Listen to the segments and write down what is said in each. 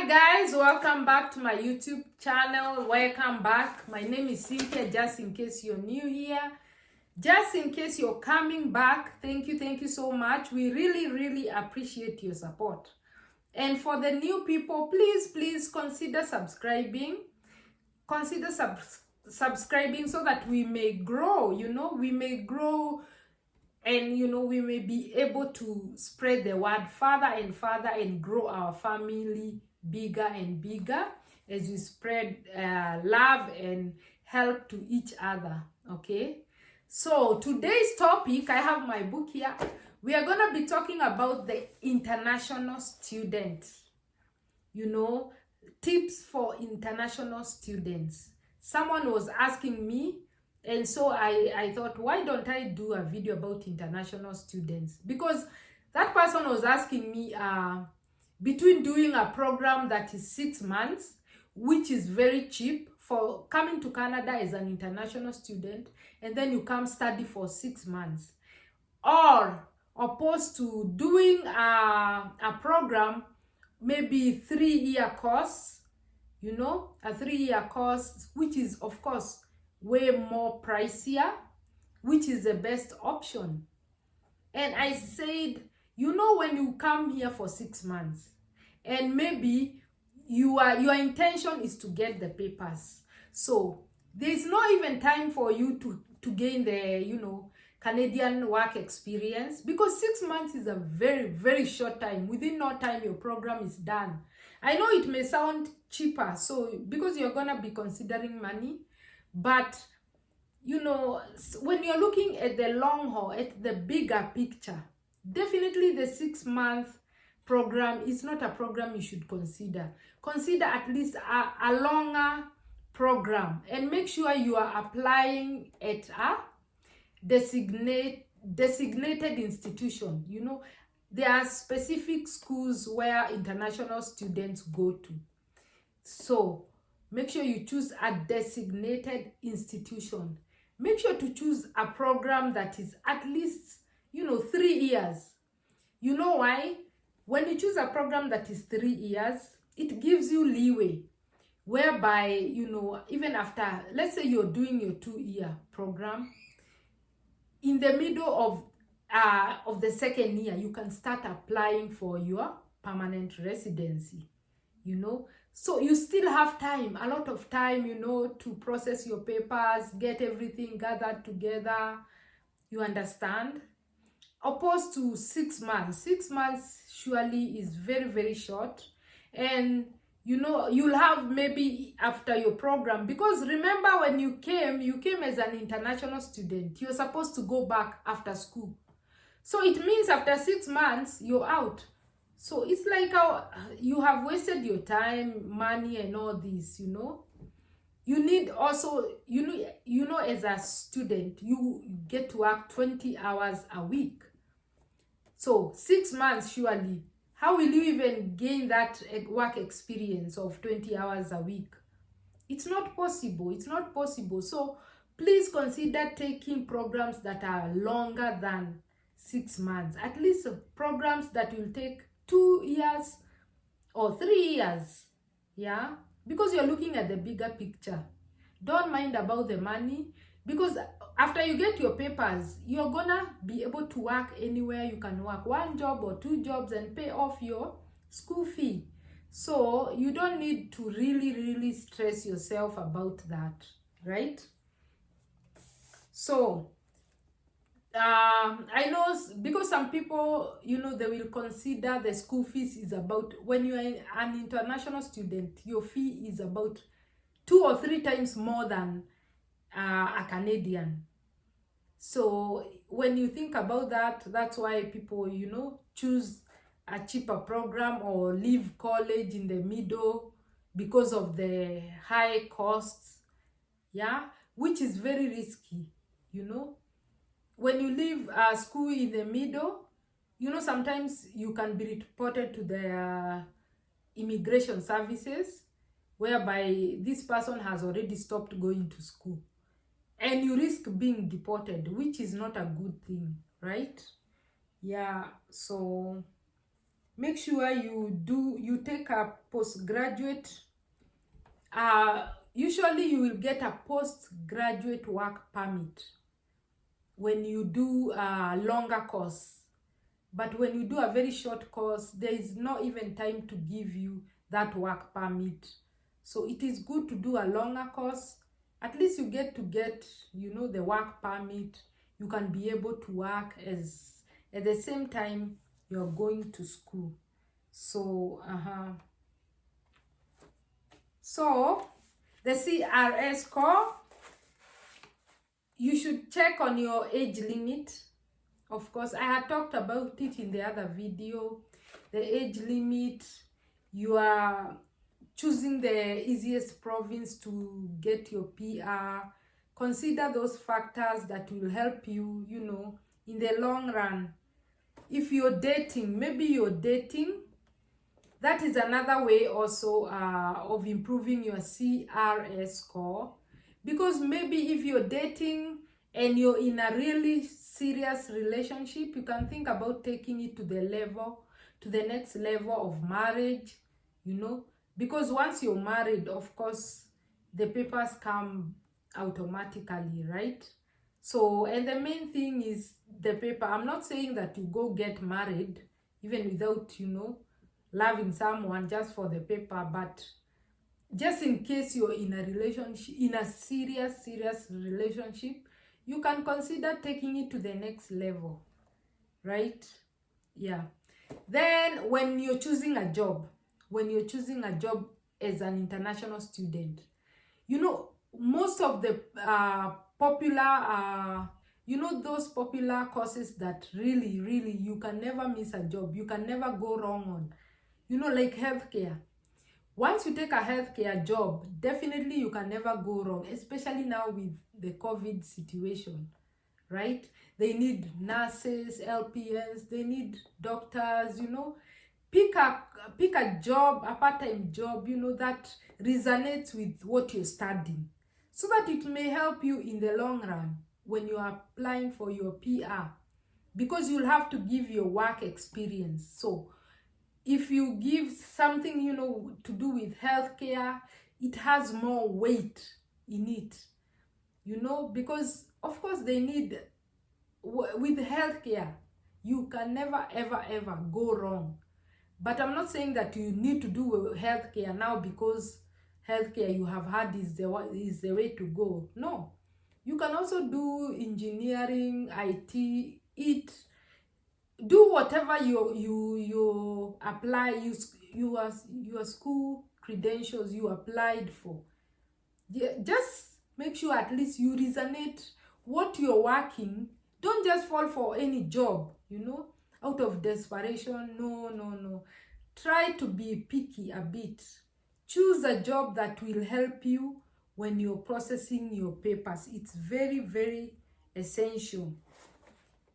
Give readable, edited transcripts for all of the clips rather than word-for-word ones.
Hi guys, welcome back to my YouTube channel. Welcome back. My name is Cynthia. Just in case you're new here, just in case you're coming back, thank you so much. We really appreciate your support. And for the new people, please consider subscribing. Consider subscribing so that we may grow, we may grow, and we may be able to spread the word further and further and grow our family bigger and bigger as we spread love and help to each other. Okay, so today's topic, I have my book here. We are going to be talking about the international student, tips for international students. Someone was asking me, and so I thought, why don't I do a video about international students? Because that person was asking me between doing a program that is 6 months, which is very cheap for coming to Canada as an international student, and then you come study for 6 months, or opposed to doing a program, maybe 3-year course, a 3-year course, which is of course way more pricier, which is the best option. And I said, when you come here for 6 months and maybe your intention is to get the papers, so there's not even time for you to gain the Canadian work experience, because 6 months is a very short time. Within no time your program is done. I know it may sound cheaper, so because you're gonna be considering money, but when you're looking at the long haul, at the bigger picture, definitely the 6-month program is not a program you should consider. Consider at least a longer program, and make sure you are applying at a designated institution. There are specific schools where international students go to, so make sure you choose a designated institution. Make sure to choose a program that is at least 3 years. You know why? When you choose a program that is 3 years, it gives you leeway, whereby even after, let's say you're doing your 2-year program, in the middle of the second year, you can start applying for your permanent residency. So you still have time, a lot of time, to process your papers, get everything gathered together. You understand? Opposed to 6 months. 6 months surely is very short. And you'll have maybe after your program, because remember, when you came as an international student, you're supposed to go back after school. So it means after 6 months, you're out. So it's like you have wasted your time, money, and all this. You need also, as a student, you get to work 20 hours a week. So 6 months, surely, how will you even gain that work experience of 20 hours a week? It's not possible. So please consider taking programs that are longer than 6 months. At least programs that will take 2 years or 3 years. Yeah, because you're looking at the bigger picture. Don't mind about the money, because after you get your papers, you're gonna be able to work anywhere. You can work 1 job or 2 jobs and pay off your school fee. So you don't need to really stress yourself about that, right? So I know, because some people, they will consider the school fees is about, when you are an international student, your fee is about 2 or 3 times more than a Canadian. So when you think about that, that's why people, choose a cheaper program or leave college in the middle because of the high costs, yeah, which is very risky. When you leave school in the middle, sometimes you can be reported to the immigration services, whereby this person has already stopped going to school, and you risk being deported, which is not a good thing, right? Yeah, so make sure you take a postgraduate. Usually you will get a postgraduate work permit when you do a longer course. But when you do a very short course, there is not even time to give you that work permit. So it is good to do a longer course. At least you get, the work permit. You can be able to work as at the same time you're going to school. So, So, the CRS score, you should check on your age limit. Of course, I had talked about it in the other video. The age limit, you are choosing the easiest province to get your PR. Consider those factors that will help you, in the long run. If you're dating, that is another way also of improving your CRS score. Because maybe if you're dating and you're in a really serious relationship, you can think about taking it to the next level of marriage, because once you're married, of course, the papers come automatically, right? So, and the main thing is the paper. I'm not saying that you go get married even without, loving someone just for the paper, but just in case you're in a relationship, in a serious relationship, you can consider taking it to the next level, right? Yeah. Then when you're choosing a job as an international student, most of the popular those popular courses that really you can never miss a job, you can never go wrong on, like healthcare. Once you take a healthcare job, definitely you can never go wrong, especially now with the COVID situation, right? They need nurses, LPNs, they need doctors, Pick a job, a part-time job, that resonates with what you're studying, so that it may help you in the long run when you are applying for your PR, because you'll have to give your work experience. So if you give something, to do with healthcare, it has more weight in it, because of course they need, with healthcare, you can never ever go wrong. But I'm not saying that you need to do healthcare now because healthcare you have had is the way to go. No, you can also do engineering, IT, do whatever you apply, your school credentials you applied for. Just make sure at least you resonate what you're working. Don't just fall for any job, out of desperation. No. Try to be picky a bit. Choose a job that will help you when you're processing your papers. It's very essential.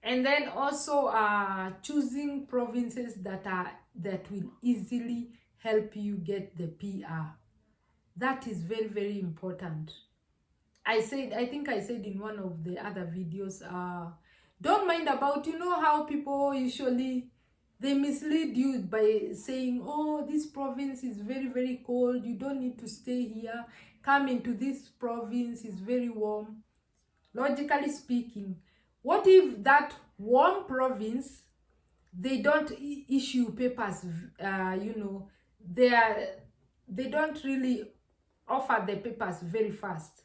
And then also choosing provinces that will easily help you get the PR. That is very important. I think I said in one of the other videos, don't mind about, how people usually, they mislead you by saying, oh, this province is very cold, you don't need to stay here, come into this province, it's very warm. Logically speaking, what if that warm province, they don't issue papers, they don't really offer the papers very fast?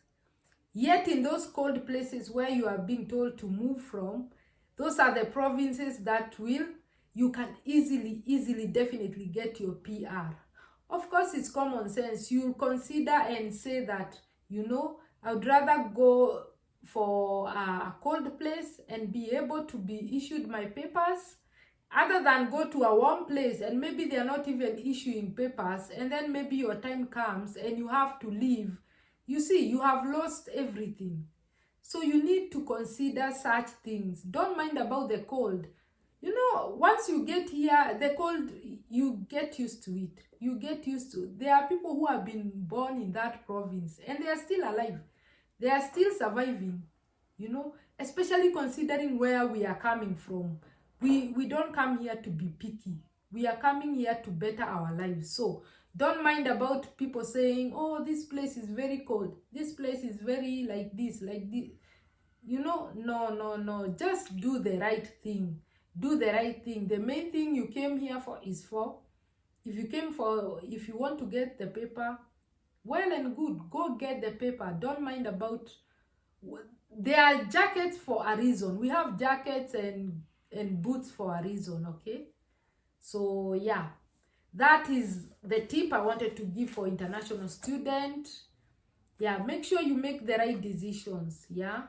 Yet in those cold places where you are being told to move from, those are the provinces that you can easily definitely get your PR. Of course, it's common sense. You'll consider and say that, I would rather go for a cold place and be able to be issued my papers, other than go to a warm place and maybe they're not even issuing papers, and then maybe your time comes and you have to leave. You see, you have lost everything. So you need to consider such things. Don't mind about the cold. Once you get here, the cold, you get used to it. There are people who have been born in that province and they are still alive. They are still surviving, especially considering where we are coming from. We don't come here to be picky. We are coming here to better our lives. So don't mind about people saying, oh, this place is very cold, this place is very like this, you know. No, just do the right thing. Do the right thing. The main thing you came here for is for, if you want to get the paper, well and good, go get the paper. Don't mind about, there are jackets for a reason. We have jackets and boots for a reason, okay? So yeah, that is the tip I wanted to give for international student. Yeah, make sure you make the right decisions. Yeah,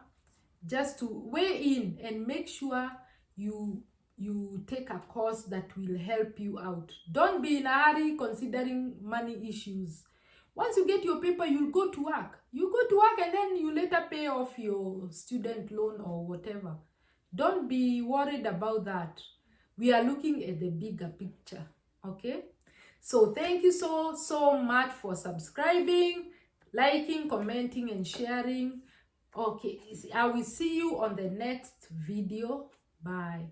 just to weigh in and make sure you take a course that will help you out. Don't be in a hurry considering money issues. Once you get your paper, you'll go to work. You go to work and then you later pay off your student loan or whatever. Don't be worried about that. We are looking at the bigger picture, okay? So thank you so much for subscribing, liking, commenting, and sharing. Okay, I will see you on the next video. Bye.